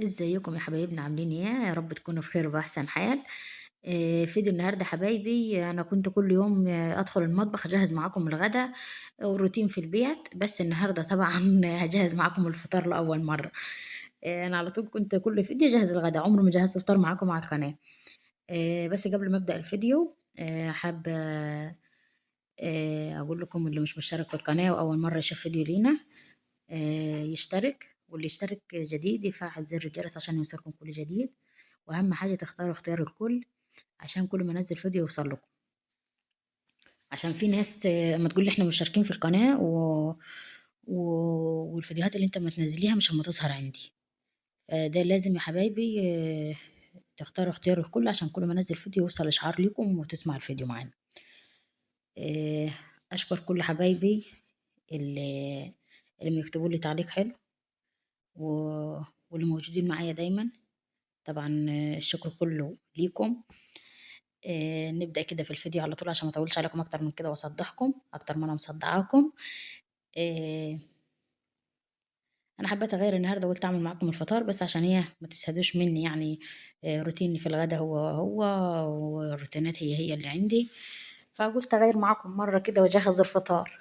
ازيكم يا حبايبنا عاملين ايه؟ يا رب تكونوا بخير وبأحسن حال. فيديو النهارده حبايبي، انا كنت كل يوم ادخل المطبخ اجهز معاكم الغداء والروتين في البيت، بس النهارده طبعا هجهز معاكم الفطار لاول مره. انا على طول كنت كل فيديو اجهز الغداء، عمري ما جهزت فطار معاكم على القناه. بس قبل ما ابدا الفيديو حابه اقول لكم اللي مش مشترك في القناه واول مره يشوف فيديو لينا يشترك، واللي يشترك جديد يفعل زر الجرس عشان يوصلكم كل جديد. واهم حاجه تختاروا اختيار الكل عشان كل ما انزل فيديو يوصل لكم، عشان في ناس اما تقول لي احنا مشتركين في القناه و... والفيديوهات اللي انت ما تنزليها مش هم تظهر عندي. ده لازم يا حبايبي تختاروا اختيار الكل عشان كل ما انزل فيديو يوصل اشعار ليكم وتسمع الفيديو معانا. آه، اشكر كل حبايبي اللي بيكتبوا لي تعليق حلو و... واللي موجودين معايا دايما. طبعا الشكر كله ليكم. نبدأ كده في الفيديو على طول عشان ما اطولش عليكم اكتر من كده واصدعكم اكتر ما انا مصدعاكم. آه، انا حبيت اغير النهارده، قلت اعمل معاكم الفطار بس عشان هي ما تسهدوش مني يعني. روتيني في الغدا هو والروتينات هي اللي عندي، فقلت اغير معاكم مره كده واجهز الفطار.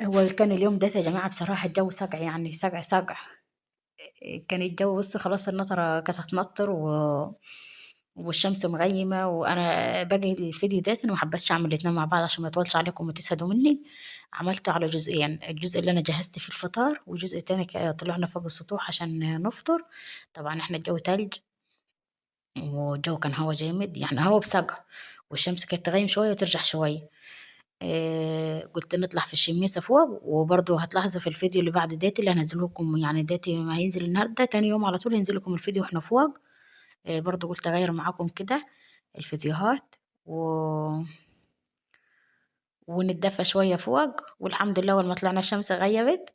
هو كان اليوم ده يا جماعه بصراحه الجو سقع، يعني سقع سقع. كان الجو بص خلاص النطرة كانت هتنطر والشمس مغيمة، وأنا باجي الفيديو ده أنا محبتش أعمل الاتنين مع بعض عشان ما يطولش عليكم وتسهدوا مني. عملته على جزئين، الجزء اللي أنا جهزت فيه الفطار وجزء تاني طلعنا فوق السطوح عشان نفطر. طبعا احنا الجو تلج والجو كان هوا جامد، يعني هوا بسقع، والشمس كانت تغيم شوية وترجع شوية. قلت نطلع في الشميسة فوق، وبرضه هتلاحظوا في الفيديو اللي بعد ديتي اللي هنزله لكم، يعني ديتي ما هينزل النهارده تاني يوم على طول هينزل لكم الفيديو واحنا فوق. برضه قلت اغير معاكم كده الفيديوهات ونتدفى شوية فوق، والحمد لله أول ما طلعنا الشمس غيبت.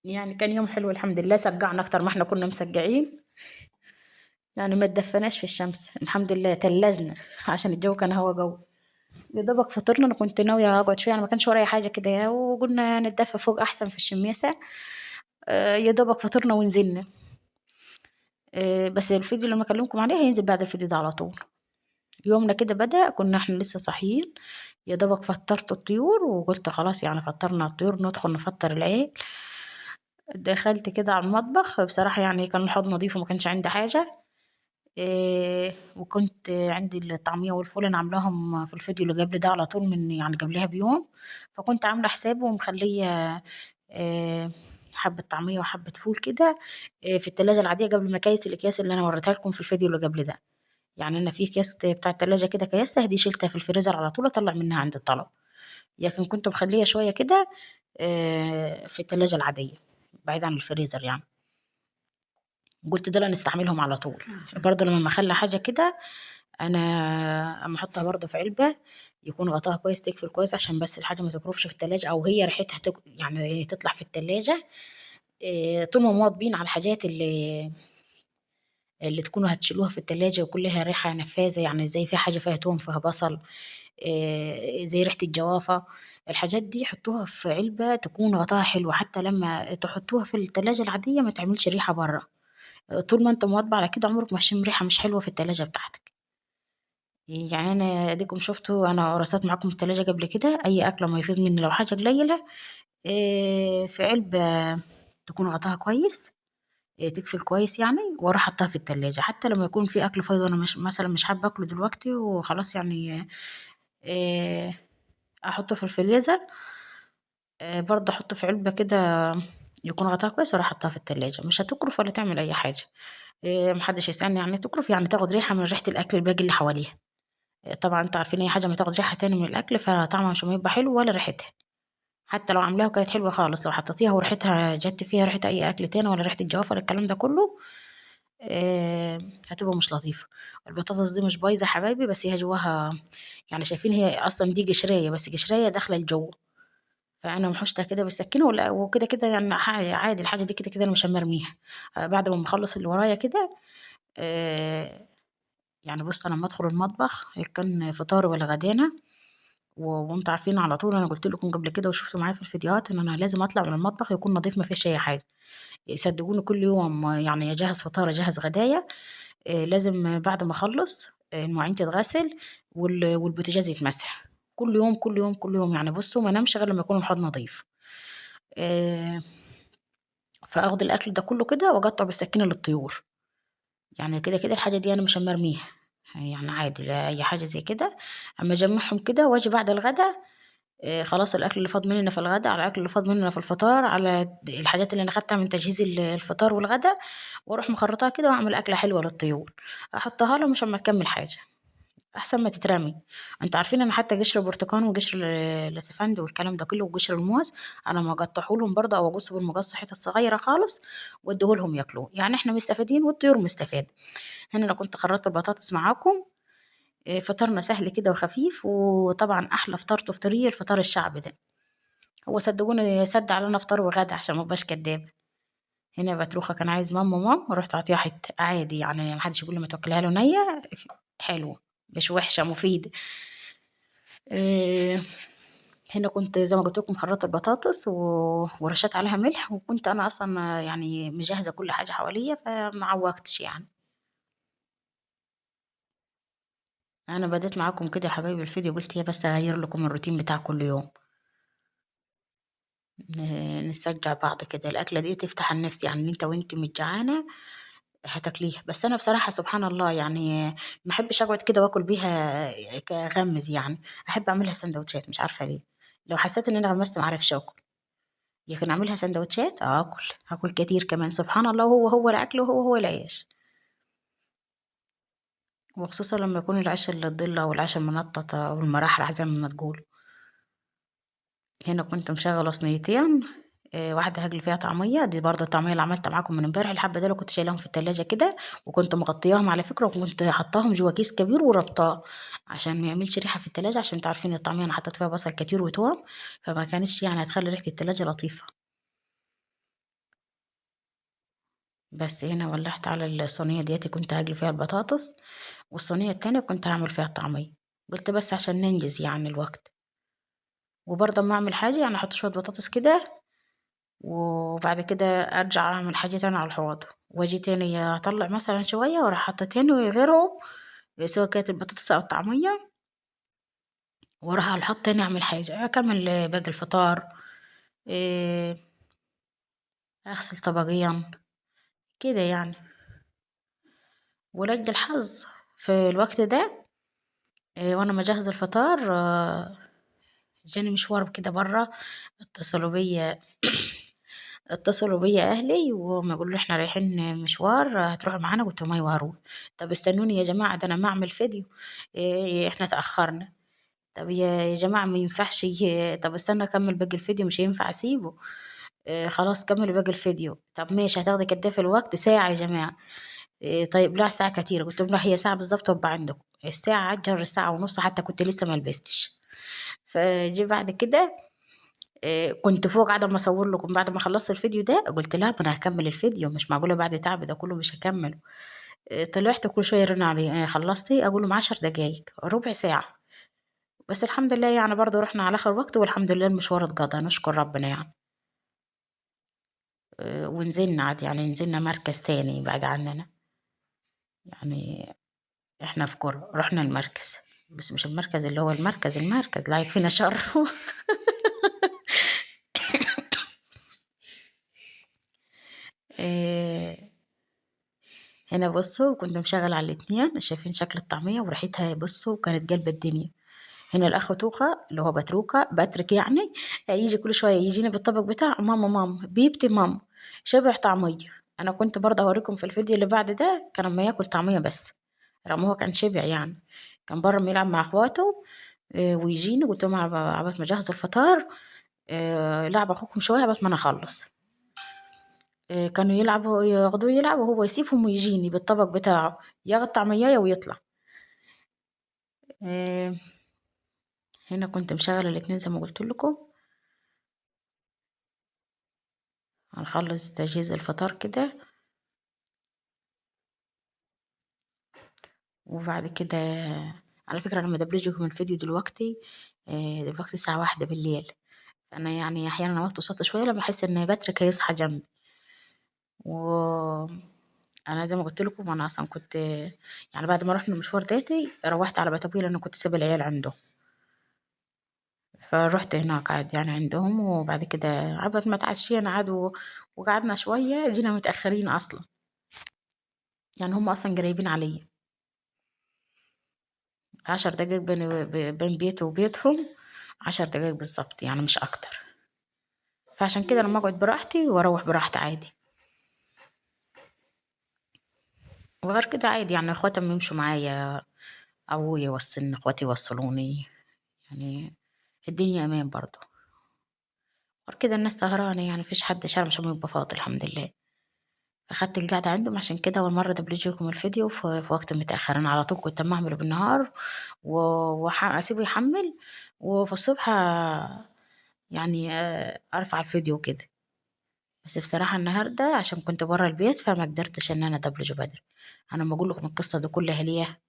يعني كان يوم حلو الحمد لله، سقعنا أكتر ما احنا كنا مسقعين، يعني ما تدفناش في الشمس الحمد لله، تلجنا عشان الجو كان هوا جو. يا دوبك فطرنا، انا كنت ناويه اقعد شويه، انا ما كانش ورايا حاجه كده وقلنا نتدفى فوق احسن في الشميسه. يا دوبك فطرنا ونزلنا. بس الفيديو اللي بكلمكم عليه هينزل بعد الفيديو ده على طول. يومنا كده بدأ، كنا احنا لسه صاحيين، يا دوبك فطرت الطيور وقلت خلاص يعني فطرنا الطيور ندخل نفطر العيل. دخلت كده على المطبخ، بصراحة يعني كان الحوض نظيف وما كانش عندي حاجة. وكنت عندي الطعمية والفول أنا عاملاهم في الفيديو اللي قبل ده على طول، من يعني قبلها بيوم، فكنت عاملة حساب ومخلية إيه حبة طعمية وحبة فول كده في التلاجة العادية قبل ما أكيس الأكياس اللي أنا وريتها لكم في الفيديو اللي قبل ده. يعني أنا في أكياس بتاع التلاجة كده كيستها دي شيلتها في الفريزر على طول أطلع منها عند الطلب، لكن كنت مخلية شوية كده في التلاجة العادية بعيد عن الفريزر يعني. قلت دول نستعملهم على طول. برضه لما اخلي حاجه كده انا اما احطها برضه في علبه يكون غطاها كويس تقفل كويس عشان بس الحاجه ما تكرفش في التلاجة او هي ريحتها يعني تطلع في التلاجة. طول ما مواظبين على الحاجات اللي تكونوا هتشيلوها في التلاجة وكلها ريحة نفاذة، يعني زي في حاجة فيها توم فيها بصل، زي ريحة الجوافة، الحاجات دي حطوها في علبة تكون غطاها حلو حتى لما تحطوها في التلاجة العادية ما تعملش ريحة بره. طول ما انت مواظبة على كده عمرك ما هتشم ريحة مش حلوة في التلاجة بتاعتك. يعني انا اديكم شفتوا انا رصيت معاكم التلاجة قبل كده اي اكلة ما يفيض مني لو حاجة قليلة في علبة تكون غطاها كويس، تقفل كويس يعني، واروح احطها في التلاجة حتى لما يكون في اكل فايض وانا مش مثلا مش حابة اكله دلوقتي وخلاص يعني آه، احطه في الفريزر. برضه احطه في علبة كده يكون غطاها كويس واروح احطها في التلاجة، مش هتكرف ولا تعمل اي حاجة. محدش يسألني يعني تكرف، يعني تاخد ريحة من ريحة الاكل الباقي اللي حواليها. طبعا انتوا عارفين اي حاجة ما تاخد ريحة تاني من الاكل فطعمها مش هيبقى حلو ولا ريحتها، حتى لو عاملاها وكانت حلوة خالص لو حطيتيها وريحتها جت فيها ريحة اي اكل تاني ولا ريحة الجوافة ولا الكلام ده كله آه، هتبقى مش لطيفة. البطاطس دي مش بايظة يا حبايبي، بس هي جواها يعني شايفين هي اصلا دي قشرية بس قشرية داخلة لجوه، فانا محوشتها كده بالسكينة وكده كده يعني عادي الحاجة دي كده كده انا مش مرميها. بعد ما اخلص اللي ورايا كده آه، يعني بص انا لما ادخل المطبخ كان فطار ولا غدانا وانتوا عارفين على طول، انا قلت لكم قبل كده وشفتوا معايا في الفيديوهات ان انا لازم اطلع من المطبخ يكون نظيف ما فيش اي حاجه. صدقوني كل يوم يعني اجهز فطار اجهز غدايا. لازم بعد ما اخلص المواعين تتغسل والبوتاجاز يتمسح كل يوم كل يوم كل يوم. يعني بصوا ما نمشي غير لما يكون الحوض نظيف. آه، فاخد الاكل ده كله كده واقطعه بالسكينه للطيور. يعني كده كده الحاجه دي انا مش مرميها، يعني عادي لا اي حاجه زي كده. اما اجمعهم كده واجي بعد الغدا، خلاص الاكل اللي فاض مننا في الغدا على الاكل اللي فاض مننا في الفطار على الحاجات اللي انا خدتها من تجهيز الفطار والغدا، واروح مخرطاها كده واعمل اكله حلوه للطيور، احطها لهم مش اما تكمل حاجه احسن ما تترمي. انتوا عارفين انا حتى قشر البرتقال وقشر الاسفند والكلام ده كله وقشر الموز انا ما اقطعه لهم برضه او اقصه بالمقص حتت صغيره خالص واديه لهم ياكلوه. يعني احنا مستفيدين والطيور مستفاده. هنا انا كنت خرطت البطاطس معاكم. فطارنا سهل كده وخفيف، وطبعا احلى فطار تفطريه الفطار الشعبي ده. هو صدقوني سد علينا فطار وغدا عشان ما ابقاش كدابه. هنا بتروخه كان عايز مام ورحت عطيها حته عادي، يعني محدش يقول لي ما توكلها له نيه. حلوه مش وحشه مفيده. إيه، هنا كنت زي ما قلت لكم خرطت البطاطس ورشيت عليها ملح، وكنت انا اصلا يعني مجهزه كل حاجه حواليا فما عوقتش يعني. انا بديت معاكم كده يا حبايبي الفيديو قلت يا بس اغير لكم الروتين بتاع كل يوم. نشجع بعض كده، الاكله دي تفتح النفس، يعني انت وانت متجعانه هتاكليها. بس انا بصراحه سبحان الله يعني ما احبش اقعد كده واكل بيها كغمز يعني. احب اعملها سندوتشات مش عارفه ليه. لو حسيت ان انا غمست ما اعرفش اكل، لكن اعملها سندوتشات اكل هاكل كتير كمان سبحان الله. هو الاكل وهو العيش. وخصوصا لما يكون العيش اللي الضله او العيش المنططه او المرحرح زي ما تقول. هنا كنت مشغله صينيتين. واحدة هاجل فيها طعمية، دي برضه الطعمية اللي عملتها معاكم من امبارح. الحبة دول كنت شايلاهم في التلاجة كده، وكنت مغطياهم على فكرة، وكنت حطاهم جوا كيس كبير وربطاه عشان ما يعملش ريحة في التلاجة. عشان انتوا عارفين الطعمية انا حطيت فيها بصل كتير وتوم، فما كانش يعني هتخلي ريحة التلاجة لطيفة. بس هنا ولحت على الصينية دياتي كنت هاجل فيها البطاطس، والصينية التانية كنت هعمل فيها الطعمية. قلت بس عشان ننجز يعني الوقت. وبرضه اما اعمل حاجة يعني احط شوية بطاطس كده، وبعد كده ارجع اعمل حاجة تانية على الحوض، واجي تاني اطلع مثلا شوية واروح حاطة تاني وغيره، سواء كانت البطاطس او الطعمية، واروح على الحوض تاني اعمل حاجة اكمل باقي الفطار. إيه، اغسل طبقيا كده يعني. ولج الحظ في الوقت ده، وانا مجهز الفطار، جاني مشوار كده برا. اتصلوا بيا اتصلوا بيا اهلي وهم يقولوا لي احنا رايحين مشوار هتروحوا معانا. قلت لهم ايوه هروح. طب استنوني يا جماعه ده انا ما اعمل فيديو. احنا تاخرنا. طب يا جماعه ما ينفعش طب استنى اكمل باقي الفيديو مش هينفع اسيبه. خلاص كملوا باقي الفيديو. طب ماشي هتاخدي قد ايه في الوقت؟ ساعه يا جماعه. طيب لا ساعه كتير. قلت لهم لا هي ساعه بالظبط وابقى عندكم. الساعه عجر الساعه ونص حتى كنت لسه ما لبستش. فجي بعد كده كنت فوق قاعده ما اصور لكم. بعد ما خلصت الفيديو ده قلت لا ما انا هكمل الفيديو مش معقوله بعد تعب ده كله مش هكمله. طلعت كل شويه يرن علي خلصتي؟ اقول لهم 10 دقايق ربع ساعه. بس الحمد لله يعني برضه رحنا على اخر وقت والحمد لله المشوار اتقضى نشكر ربنا يعني. ونزلنا عاد يعني نزلنا مركز تاني بعد عننا يعني. احنا في كرة رحنا المركز، بس مش المركز اللي هو المركز لا يكفينا شر. آه، هنا بصوا كنت مشغل على الاتنين شايفين شكل الطعمية وريحتها بصوا كانت قلب الدنيا. هنا الأخ توخة اللي هو بتروكة بترك يعني، يجي كل شوية يجيني بالطبق بتاع ماما ماما بيبتي ماما شبع طعمية. أنا كنت برضه أوريكم في الفيديو اللي بعد ده كان لما ياكل طعمية بس، رغم هو كان شبع يعني. كان بره بيلعب مع اخواته. ويجيني قلت لهم عبال ما اجهز الفطار لعب اخوكم شويه عبال ما انا اخلص. كانوا يلعبوا ياخدوه يلعب وهو يسيبهم ويجيني بالطبق بتاعه ياخد طعمية ويطلع. آه، هنا كنت مشغلة الاتنين زي ما قلت لكم. هنخلص تجهيز الفطار كده وبعد كده على فكرة أنا مدبلج لكم الفيديو دلوقتي. دلوقتي الساعة 1 بالليل. أنا يعني أحيانا نمت وصلت شوية لما أحس إن باتريك هيصحى جنبي. و أنا زي ما قلت لكم أنا أصلا كنت يعني بعد ما رحنا مشوار ديتي روحت على بيت أبوي لأن كنت سايبة العيال عنده. فروحت هناك عاد يعني عندهم، وبعد كده عبد ما تعشينا عاد وقعدنا شوية، جينا متأخرين أصلا. يعني هم أصلا قريبين عليا 10 دقايق بين بيته وبيتهم. 10 دقايق بالظبط يعني مش أكتر. فعشان كده لما أقعد براحتي وأروح براحتي عادي. وغير كده عادي يعني اخواتي يمشوا معايا، أبويا يوصلني، اخواتي يوصلوني. يعني الدنيا أمان برضو. غير كده الناس سهرانة يعني مفيش حد شارع مش يبقى فاضي الحمد لله. فخدت القعدة عندهم، عشان كده أول مرة دبلجيكم الفيديو في وقت متأخر. أنا على طول كنت أما أعمله بالنهار وأسيبه يحمل، وفي الصبح يعني أرفع الفيديو كده. بس بصراحة النهاردة عشان كنت برا البيت فما قدرتش إن أنا أدبلجه بدري. أنا ما أقول لكم القصة دي كلها ليه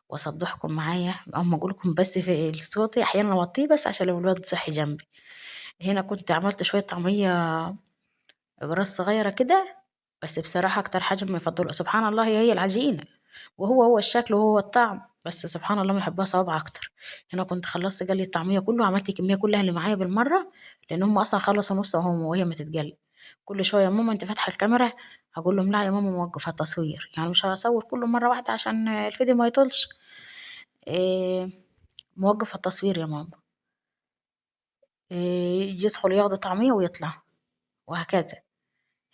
وأصدحكم معايا، أما أقول لكم بس في صوتي أحيانا أوطيه بس عشان لو الواد صحي جنبي. هنا كنت عملت شوية طعمية أقراص صغيرة كده. بس بصراحة أكتر حاجة ما يفضلوا سبحان الله هي العجينة، وهو الشكل وهو الطعم، بس سبحان الله ما يحبها صوابع أكتر. هنا كنت خلصت قلي الطعمية كله، عملت الكمية كلها اللي معايا بالمرة، لأن هم أصلا خلصوا نص وهي ما تتقلي. كل شوية يا ماما أنت فاتحة الكاميرا، هقول لهم لا يا ماما موقفة التصوير، يعني مش هصور كله مرة واحدة عشان الفيديو ما يطولش. إيه، موقف التصوير يا ماما. إيه، يدخل ياخد طعمية ويطلع، وهكذا.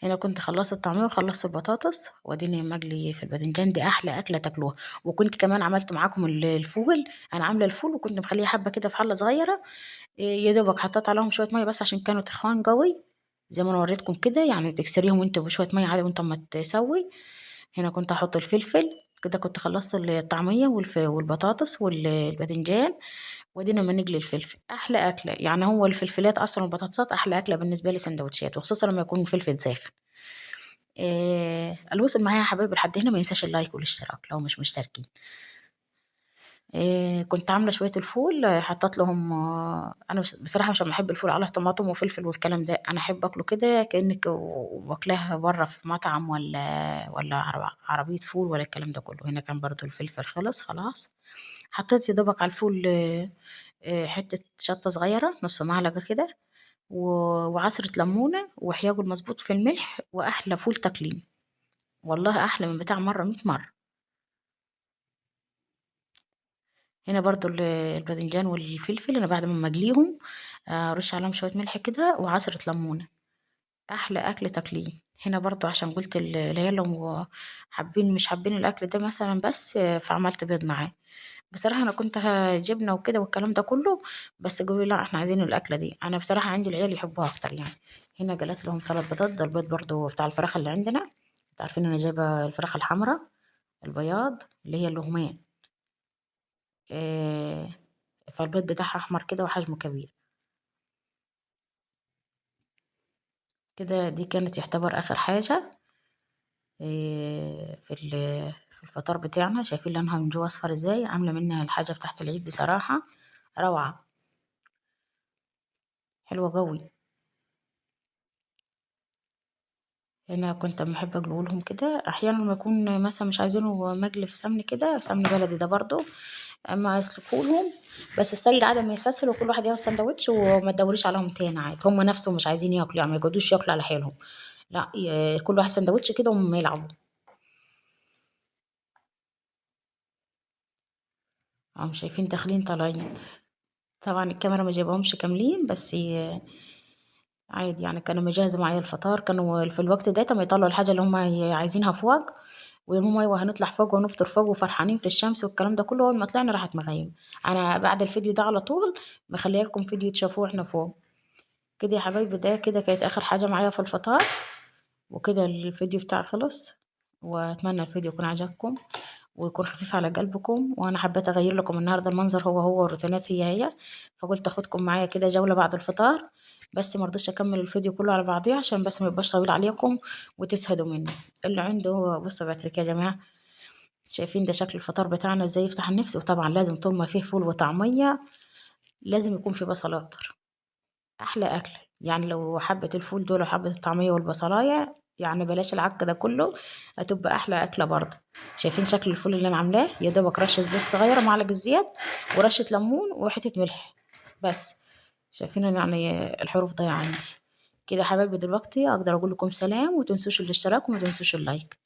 هنا كنت خلصت الطعمية وخلصت البطاطس واديني مجلي في الباذنجان، دي احلى اكله تاكلوها. وكنت كمان عملت معاكم الفول. انا عامله الفول وكنت مخليه حبه كده في حله صغيره. يا دوبك حطيت عليهم شويه ميه بس عشان كانوا تخان قوي، زي ما انا وريتكم كده، يعني تكسريهم انت بشويه ميه عادي وانت ما تسوي. هنا كنت احط الفلفل. كده كنت خلصت الطعميه والبطاطس والباذنجان. ودينا ما نقلي الفلفل احلى اكله، يعني هو الفلفلات اصلا والبطاطسات احلى اكله بالنسبه لي سندوتشات، وخصوصا لما يكون الفلفل زاف. اللي وصل معايا يا حبايبي لحد هنا ما ينساش اللايك والاشتراك لو مش مشتركين. كنت عامله شويه الفول، حطيت لهم انا بصراحه مش بحب الفول على طماطم وفلفل والكلام ده، انا احب اكله كده كانك واكلاه بره في مطعم ولا عربيه فول ولا الكلام ده كله. هنا كان برضو الفلفل خلص خلاص. حطيت يا دوبك على الفول حته شطه صغيره نص معلقه كده، وعصره ليمونه وحياجه المظبوط في الملح، واحلى فول تكليم. والله احلى من بتاع مره 100 مره. هنا برضو الباذنجان والفلفل انا بعد ما مجليهم ارش عليهم شويه ملح كده وعصره ليمونه، احلى اكل تاكليه. هنا برضو عشان قلت العيال لو حابين مش حابين الاكل ده مثلا بس فعملت بيض معاه. بصراحه انا كنت جبنه وكده والكلام ده كله، بس قالوا لي لا احنا عايزين الاكله دي. انا بصراحه عندي العيال يحبوها اكتر يعني. هنا قلت لهم 3 بيضات، ده البيض برضو بتاع الفراخ اللي عندنا. انتوا عارفين انا جايبه الفراخ الحمراء البياض اللي هي اللهمان. آه، فالبيض بتاعها احمر كده وحجمه كبير كده. دي كانت يعتبر اخر حاجة في الفطار بتاعنا. شايفين لونها من جوه اصفر ازاي، عاملة منها الحاجة بتاعت العيد بصراحة روعة، حلوة قوي. انا كنت بحب اقولهم كده احيانا لما يكون مثلا مش عايزينه مقلي في سمن كده، سمن بلدي ده برضو، اما يسلقولهم بس السلق عادة ما يستسهل وكل واحد ياخد سندوتش وما تدوريش عليهم تاني عادي. هم نفسهم مش عايزين ياكلوا يعني ما يقعدوش ياكلوا على حيلهم، لا كل واحد سندوتش كده وهم يلعبوا. هم شايفين داخلين طالعين. طبعا الكاميرا ما جايبهمش كاملين بس عادي يعني كانوا مجهزوا معايا الفطار، كانوا في الوقت ده ما يطلعوا الحاجة اللي هم عايزينها فوق. ويا ماما ايوه هنطلع فوق ونفطر فوق وفرحانين في الشمس والكلام ده كله. اول ما طلعنا راحت مغيم. انا بعد الفيديو ده على طول مخليه لكم فيديو تشوفوه احنا فوق كده يا حبايبي. ده كده كانت اخر حاجة معايا في الفطار، وكده الفيديو بتاعي خلص. واتمنى الفيديو يكون عجبكم ويكون خفيف على قلبكم. وانا حبيت اغير لكم النهارده المنظر هو والروتينات هي، فقلت اخدكم معايا كده جولة بعد الفطار. بس مرضيش اكمل الفيديو كله على بعضيه عشان بس ما يبقاش طويل عليكم وتسهدوا مني. اللي عنده بصوا بعتلك يا جماعة شايفين ده شكل الفطار بتاعنا ازاي يفتح النفس. وطبعا لازم طول ما فيه فول وطعمية لازم يكون في بصل اخضر. احلى اكل. يعني لو حبة الفول دول وحبة الطعمية والبصلاية، يعني بلاش العك ده كله، هتبقى احلى اكلة برضه. شايفين شكل الفول اللي انا عاملاه؟ يا دوبك رشة زيت صغيرة، معلقة زيت ورشة ليمون وحتة ملح بس. شايفين إن يعني الحروف ضايعة عندي. كده يا حبايبي دلوقتي اقدر اقول لكم سلام، وتنسوش الاشتراك وما تنسوش اللايك.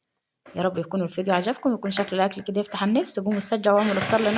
يا رب يكون الفيديو عجبكم، ويكون شكل الاكل كده يفتح النفس. قوموا استرجعوا واعملوا افطار